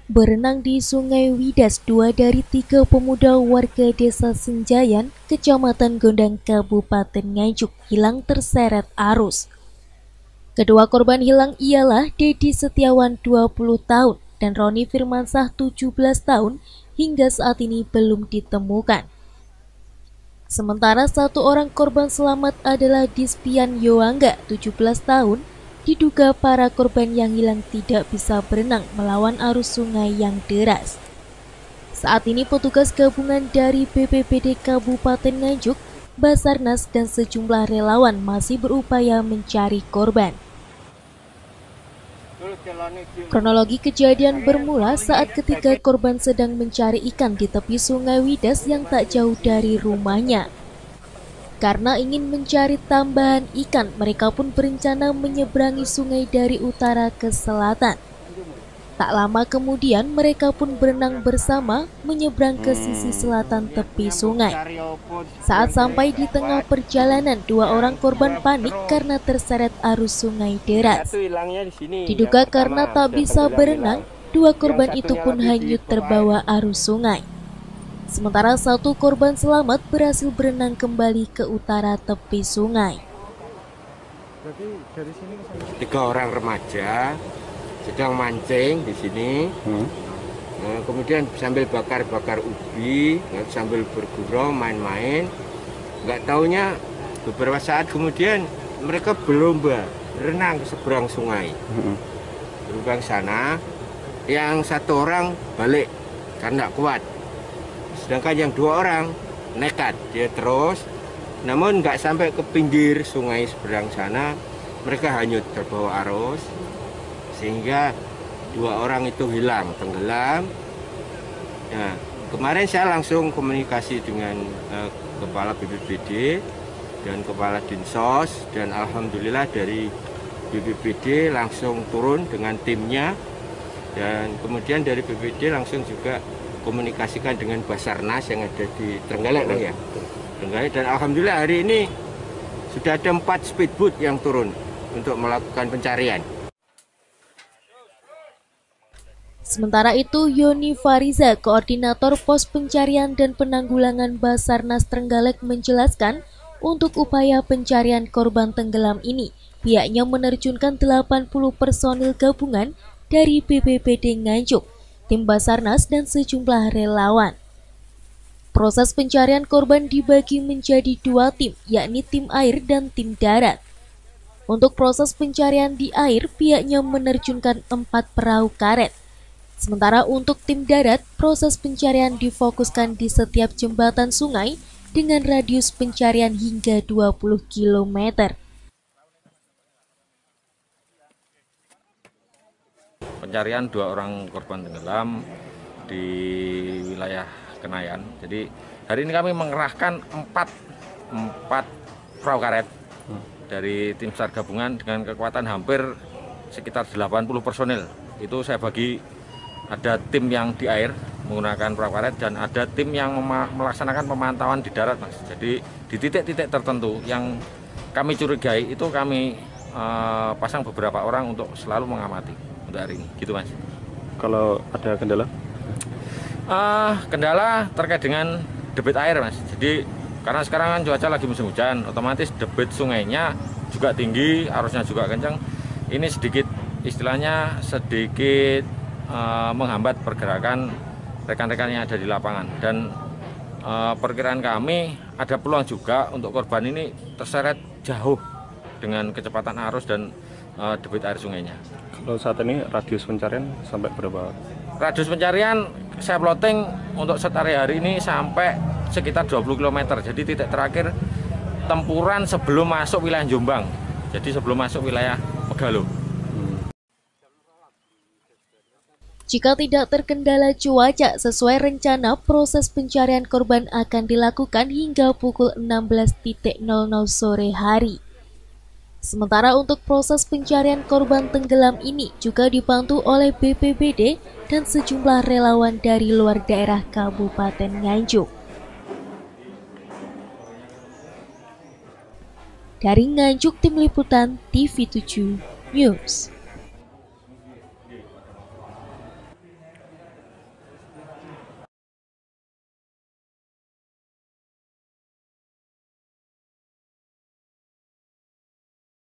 Berenang di Sungai Widas, 2 dari 3 pemuda warga Desa Senjayan, Kecamatan Gondang, Kabupaten Nganjuk, hilang terseret arus. Kedua korban hilang ialah Dedi Setiawan 20 tahun dan Roni Firmansah 17 tahun hingga saat ini belum ditemukan. Sementara satu orang korban selamat adalah Dispian Yoangga 17 tahun. Diduga para korban yang hilang tidak bisa berenang melawan arus sungai yang deras. Saat ini petugas gabungan dari BPBD Kabupaten Nganjuk, Basarnas dan sejumlah relawan masih berupaya mencari korban. Kronologi kejadian bermula saat ketiga korban sedang mencari ikan di tepi Sungai Widas yang tak jauh dari rumahnya. Karena ingin mencari tambahan ikan, mereka pun berencana menyeberangi sungai dari utara ke selatan. Tak lama kemudian, mereka pun berenang bersama menyeberang ke sisi selatan tepi sungai. Saat sampai di tengah perjalanan, 2 orang korban panik karena terseret arus sungai deras. Diduga karena tak bisa berenang, 2 korban itu pun hanyut terbawa arus sungai. Sementara satu korban selamat berhasil berenang kembali ke utara tepi sungai. 3 orang remaja sedang mancing di sini. Kemudian sambil bakar-bakar ubi, sambil bergurau main-main. Nggak taunya beberapa saat kemudian mereka berlomba berenang ke seberang sungai. Berubah sana, yang satu orang balik karena kuat. Sedangkan yang 2 orang nekat, dia terus, namun nggak sampai ke pinggir sungai seberang sana, mereka hanyut terbawa arus, sehingga 2 orang itu hilang, tenggelam. Nah, kemarin saya langsung komunikasi dengan Kepala BPBD dan Kepala Dinsos, dan alhamdulillah dari BPBD langsung turun dengan timnya, dan kemudian dari BPBD langsung juga komunikasikan dengan Basarnas yang ada di Trenggalek ya. Trenggalek, dan alhamdulillah hari ini sudah ada 4 speedboat yang turun untuk melakukan pencarian. Sementara itu, Yoni Fariza, Koordinator Pos Pencarian dan Penanggulangan Basarnas Trenggalek menjelaskan, untuk upaya pencarian korban tenggelam ini, pihaknya menerjunkan 80 personil gabungan dari BPBD Nganjuk, tim Basarnas dan sejumlah relawan. Proses pencarian korban dibagi menjadi 2 tim, yakni tim air dan tim darat. Untuk proses pencarian di air, pihaknya menerjunkan 4 perahu karet. Sementara untuk tim darat, proses pencarian difokuskan di setiap jembatan sungai dengan radius pencarian hingga 20 km. Pencarian 2 orang korban tenggelam di wilayah Kenayan. Jadi hari ini kami mengerahkan 4 perahu karet dari tim SAR gabungan dengan kekuatan hampir sekitar 80 personil. Itu saya bagi, ada tim yang di air menggunakan perahu karet dan ada tim yang melaksanakan pemantauan di darat, Mas. Jadi di titik-titik tertentu yang kami curigai itu kami pasang beberapa orang untuk selalu mengamati untuk hari ini, gitu Mas. Kalau ada kendala? Kendala terkait dengan debit air, Mas. Jadi karena sekarang kan cuaca lagi musim hujan, otomatis debit sungainya juga tinggi, arusnya juga kencang. Ini sedikit, istilahnya sedikit menghambat pergerakan rekan-rekan yang ada di lapangan. Dan perkiraan kami ada peluang juga untuk korban ini terseret jauh dengan kecepatan arus dan debit air sungainya. Kalau saat ini radius pencarian sampai berapa? Radius pencarian saya plotting untuk set area hari ini sampai sekitar 20 km. Jadi titik terakhir tempuran sebelum masuk wilayah Jombang. Jadi sebelum masuk wilayah Pegalo. Jika tidak terkendala cuaca, sesuai rencana proses pencarian korban akan dilakukan hingga pukul 16.00 sore hari. Sementara untuk proses pencarian korban tenggelam ini juga dibantu oleh BPBD dan sejumlah relawan dari luar daerah Kabupaten Nganjuk. Dari Nganjuk, Tim Liputan TV7 News.